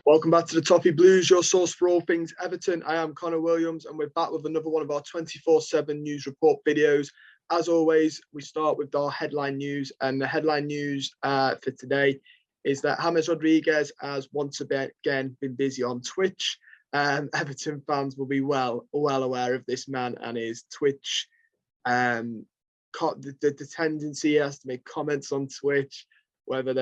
Welcome back to the Toffee Blues, your source for all things Everton. I am Connor Williams, and we're back with another one of our 24/7 news report videos. As always, we start with our headline news, and the headline news for today is that James Rodriguez has once again been busy on Twitch. Everton fans will be well aware of this man and his Twitch. The tendency he has to make comments on Twitch, whether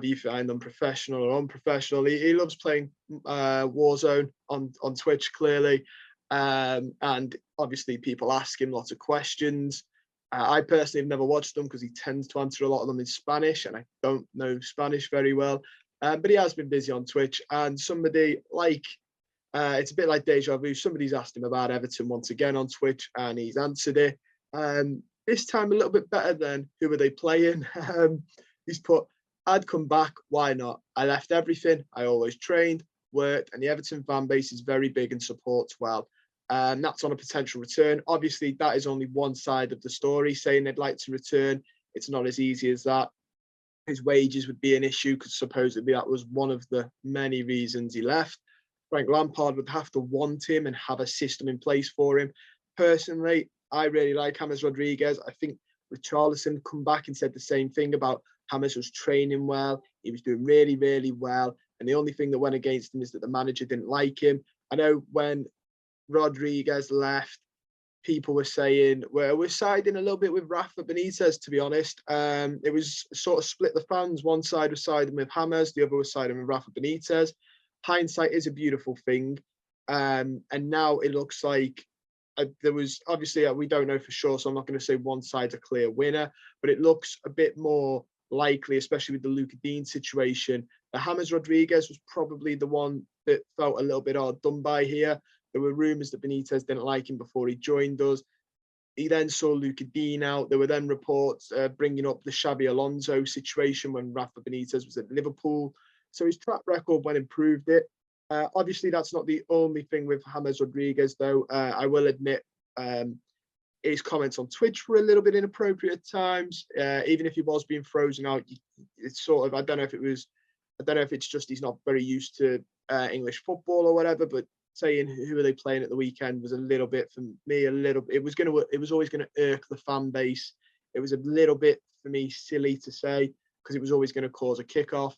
you find them professional or unprofessional. He loves playing Warzone on Twitch, clearly. And obviously people ask him lots of questions. I personally have never watched them because he tends to answer a lot of them in Spanish, and I don't know Spanish very well. But he has been busy on Twitch, and somebody it's a bit like deja vu. Somebody's asked him about Everton once again on Twitch, and he's answered it. This time a little bit better than who are they playing. He's put, I'd come back, why not? I left everything, I always trained, worked, and the Everton fan base is very big and supports well. That's on a potential return. Obviously, that is only one side of the story, saying they'd like to return. It's not as easy as that. His wages would be an issue because supposedly that was one of the many reasons he left. Frank Lampard would have to want him and have a system in place for him. Personally, I really like James Rodriguez. I think Richarlison come back and said the same thing about James was training well. He was doing really, really well. And the only thing that went against him is that the manager didn't like him. I know when Rodriguez left, people were saying, well, we're siding a little bit with Rafa Benitez, to be honest. It was sort of split the fans. One side was siding with James, the other was siding with Rafa Benitez. Hindsight is a beautiful thing. And now it looks like there was, obviously, we don't know for sure, so I'm not going to say one side's a clear winner, but it looks a bit more likely, especially with the Luca Dean situation, that James Rodriguez was probably the one that felt a little bit hard done by here. There were rumours that Benitez didn't like him before he joined us. He then saw Luca Dean out. There were then reports bringing up the Xabi Alonso situation when Rafa Benitez was at Liverpool. So his track record went and proved it. Obviously, that's not the only thing with James Rodriguez, though. I will admit his comments on Twitch were a little bit inappropriate at times. Even if he was being frozen out, it's sort of, I don't know if it's just he's not very used to English football or whatever, but saying who are they playing at the weekend was a little bit, for me, it was always going to irk the fan base. It was a little bit, for me, silly to say, because it was always going to cause a kickoff.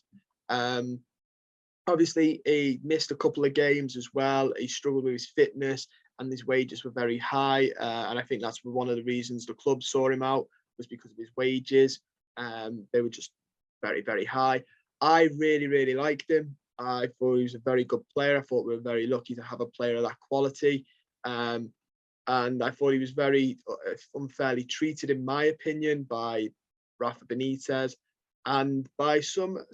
Obviously, he missed a couple of games as well. He struggled with his fitness, and his wages were very high. And I think that's one of the reasons the club saw him out, was because of his wages. They were just very, very high. I really, really liked him. I thought he was a very good player. I thought we were very lucky to have a player of that quality. And I thought he was very unfairly treated, in my opinion, by Rafa Benitez and by some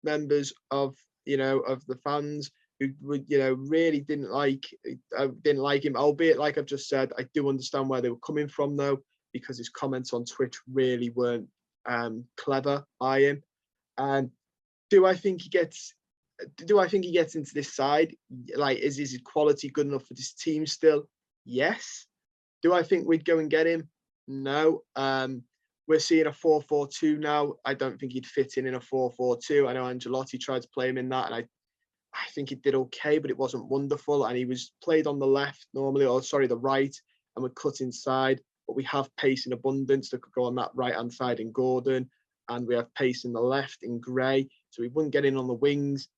members of the fans who would, really didn't like him. Albeit, like I've just said, I do understand where they were coming from, though, because his comments on Twitch really weren't clever by him. And do I think he gets into this side? Like, is his quality good enough for this team still? Yes. Do I think we'd go and get him? No. We're seeing a 4-4-2 now. I don't think he'd fit in a 4-4-2. I know Ancelotti tried to play him in that, and I think he did okay, but it wasn't wonderful. And he was played on the left normally, the right, and would cut inside. But we have pace in abundance that could go on that right-hand side in Gordon, and we have pace in the left in Gray, so he wouldn't get in on the wings.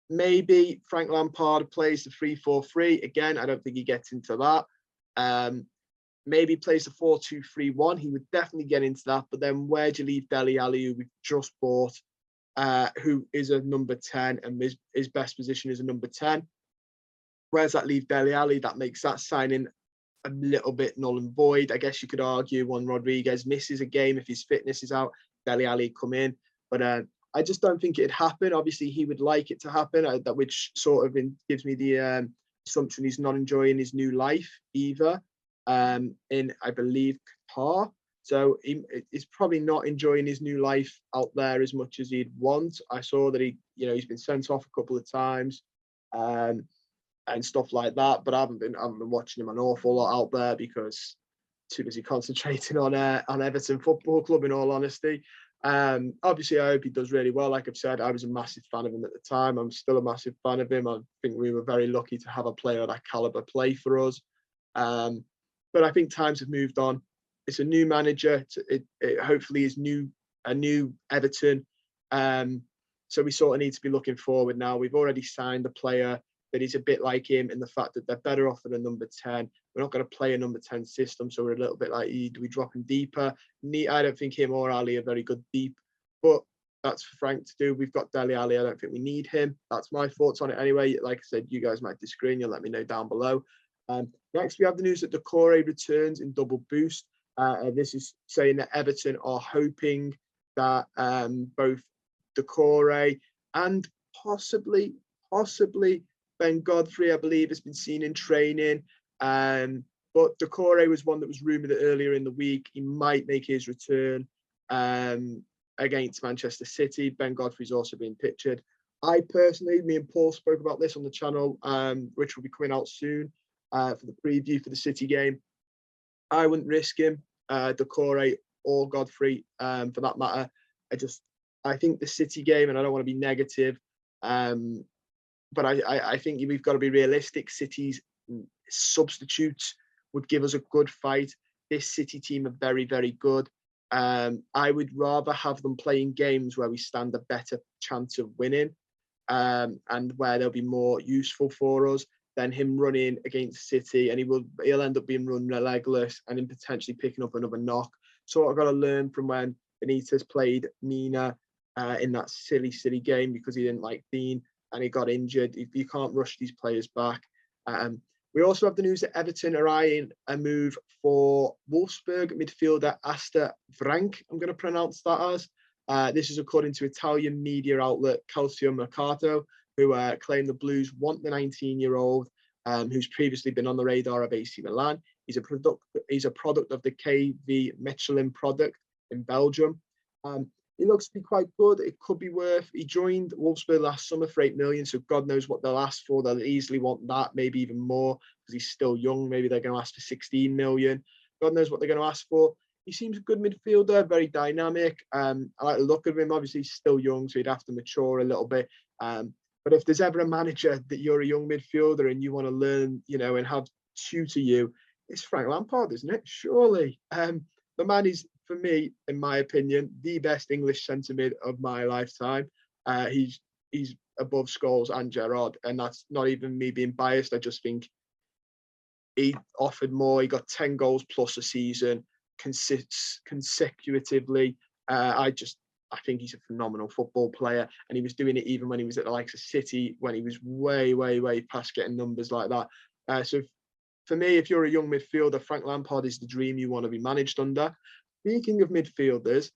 Maybe Frank Lampard plays the 3-4-3. Again, I don't think he gets into that. Maybe plays the 4-2-3-1. He would definitely get into that. But then where do you leave Dele Alli, who we've just bought, who is a number 10, and his best position is a number 10? Where does that leave Dele Alli? That makes that signing a little bit null and void. I guess you could argue when Rodriguez misses a game, if his fitness is out, Dele Alli come in. But I just don't think it'd happen. Obviously, he would like it to happen, which sort of gives me the assumption he's not enjoying his new life either, in, I believe, Qatar. So he's probably not enjoying his new life out there as much as he'd want. I saw that he's been sent off a couple of times and stuff like that, but I haven't been watching him an awful lot out there because too busy concentrating on Everton Football Club, in all honesty. Obviously, I hope he does really well. Like I've said, I was a massive fan of him at the time. I'm still a massive fan of him. I think we were very lucky to have a player of that caliber play for us. But I think times have moved on. It's a new manager. It hopefully is a new Everton. So we sort of need to be looking forward now. We've already signed a player that is a bit like him in the fact that they're better off than a number 10. We're not going to play a number 10 system, so we're a little bit like, do we drop him deeper? I don't think him or Ali are very good deep, but that's for Frank to do. We've got Dele Alli. I don't think we need him. That's my thoughts on it anyway. Like I said, you guys might disagree and you'll let me know down below. Next, we have the news that Doucouré returns in double boost. This is saying that Everton are hoping that both Doucouré and possibly Ben Godfrey, I believe, has been seen in training. But Doucouré was one that was rumoured earlier in the week. He might make his return against Manchester City. Ben Godfrey's also been pictured. I personally, me and Paul spoke about this on the channel, which will be coming out soon for the preview for the City game. I wouldn't risk him, Doucouré or Godfrey, for that matter. I think the City game, and I don't want to be negative, but I think we've got to be realistic. City's substitutes would give us a good fight. This City team are very, very good. I would rather have them playing games where we stand a better chance of winning, and where they'll be more useful for us than him running against City, and he'll end up being run legless and then potentially picking up another knock. So I've got to learn from when Benitez played Mina in that silly game because he didn't like Dean and he got injured. You can't rush these players back. We also have the news that Everton are eyeing a move for Wolfsburg midfielder Asta Frank. I'm going to pronounce that as. This is according to Italian media outlet Calcio Mercato, who claim the Blues want the 19-year-old who's previously been on the radar of AC Milan. He's a product of the KV Mechelen product in Belgium. He looks to be quite good. It could be worth. He joined Wolfsburg last summer for 8 million, so God knows what they'll ask for. They'll easily want that, maybe even more, because he's still young. Maybe they're going to ask for 16 million. God knows what they're going to ask for. He seems a good midfielder, very dynamic. I like the look of him. Obviously, he's still young, so he'd have to mature a little bit. But if there's ever a manager that you're a young midfielder and you want to learn, and have tutor you, it's Frank Lampard, isn't it? Surely. The man is, for me, in my opinion, the best English centre mid of my lifetime. He's above Scholes and Gerrard, and that's not even me being biased. I just think he offered more. He got 10 goals plus a season consecutively. I think he's a phenomenal football player, and he was doing it even when he was at the likes of City, when he was way past getting numbers like that. So for me, if you're a young midfielder, Frank Lampard is the dream you want to be managed under. Speaking of midfielders,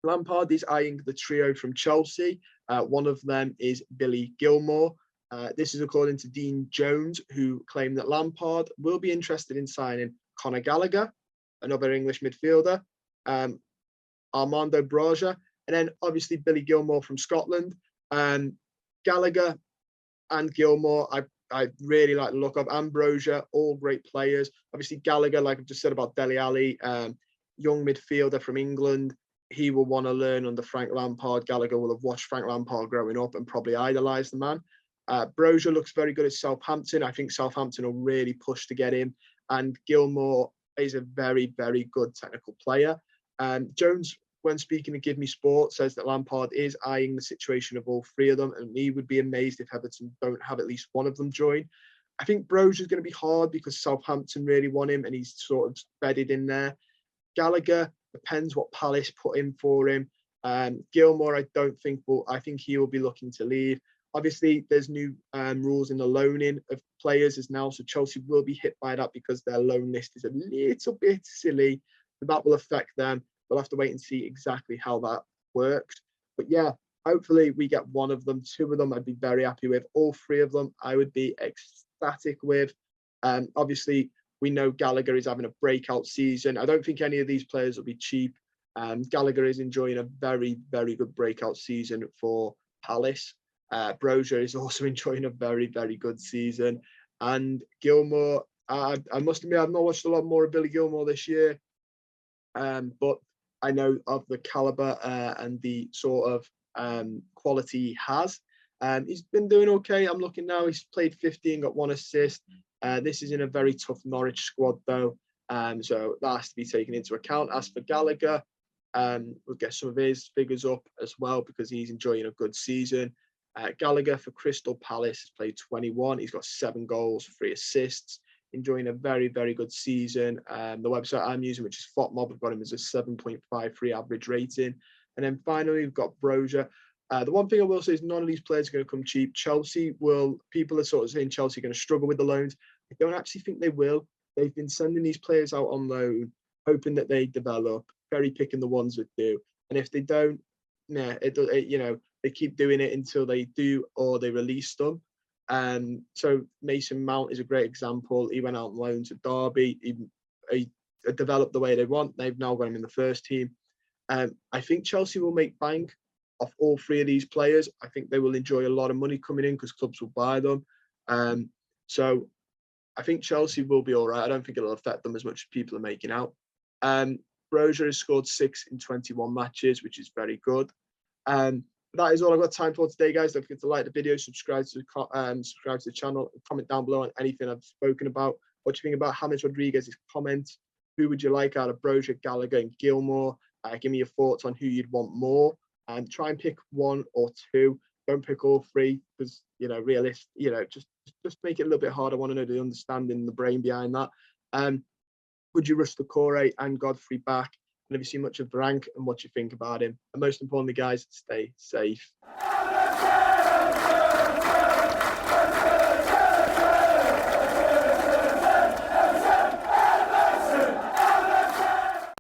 Lampard is eyeing the trio from Chelsea. One of them is Billy Gilmour. This is according to Dean Jones, who claimed that Lampard will be interested in signing Conor Gallagher, another English midfielder, Armando Broja, and then obviously Billy Gilmour from Scotland. Gallagher and Gilmour, I really like the look of. Broja, all great players. Obviously Gallagher, like I've just said about Dele Alli, young midfielder from England. He will want to learn under Frank Lampard. Gallagher will have watched Frank Lampard growing up and probably idolised the man. Broja looks very good at Southampton. I think Southampton will really push to get him. And Gilmour is a very, very good technical player. Jones, when speaking to Give Me Sport, says that Lampard is eyeing the situation of all three of them, and he would be amazed if Everton don't have at least one of them join. I think Broja is going to be hard because Southampton really want him, and he's sort of bedded in there. Gallagher, depends what Palace put in for him. Gilmour, I think he will be looking to leave. Obviously, there's new rules in the loaning of players as now, so Chelsea will be hit by that because their loan list is a little bit silly. That will affect them. We'll have to wait and see exactly how that works. But yeah, hopefully we get one of them. Two of them I'd be very happy with. All three of them I would be ecstatic with. Obviously, we know Gallagher is having a breakout season. I don't think any of these players will be cheap. Gallagher is enjoying a very, very good breakout season for Palace. Broja is also enjoying a very, very good season. And Gilmour, I must admit, I've not watched a lot more of Billy Gilmour this year. But I know of the caliber and the sort of quality he has. He's been doing okay. I'm looking now. He's played 50 and got 1 assist. This is in a very tough Norwich squad, though. So that has to be taken into account. As for Gallagher, we'll get some of his figures up as well because he's enjoying a good season. Gallagher for Crystal Palace has played 21. He's got 7 goals, 3 assists, enjoying a very, very good season. The website I'm using, which is FOTMob, I've got him as a 7.53 average rating. And then finally, we've got Brozier. The one thing I will say is none of these players are going to come cheap. People are sort of saying Chelsea are going to struggle with the loans. I don't actually think they will. They've been sending these players out on loan, hoping that they develop, very picking the ones that do. And if they don't, they keep doing it until they do or they release them. So Mason Mount is a great example. He went out on loan to Derby. He developed the way they want. They've now got him in the first team. I think Chelsea will make bank off all 3 of these players. I think they will enjoy a lot of money coming in because clubs will buy them. So I think Chelsea will be all right. I don't think it'll affect them as much as people are making out. Brozier has scored 6 in 21 matches, which is very good. That is all I've got time for today, guys. Don't forget to like the video, subscribe to the channel, comment down below on anything I've spoken about. What do you think about James Rodriguez's comment? Who would you like out of Brozier, Gallagher, and Gilmour? Give me your thoughts on who you'd want more, and try and pick 1 or 2. Don't pick all 3 because just make it a little bit hard. I want to know the understanding, the brain behind that. Would you rush the Core and Godfrey back? And have you seen much of Brank and what you think about him? And most importantly, guys, stay safe.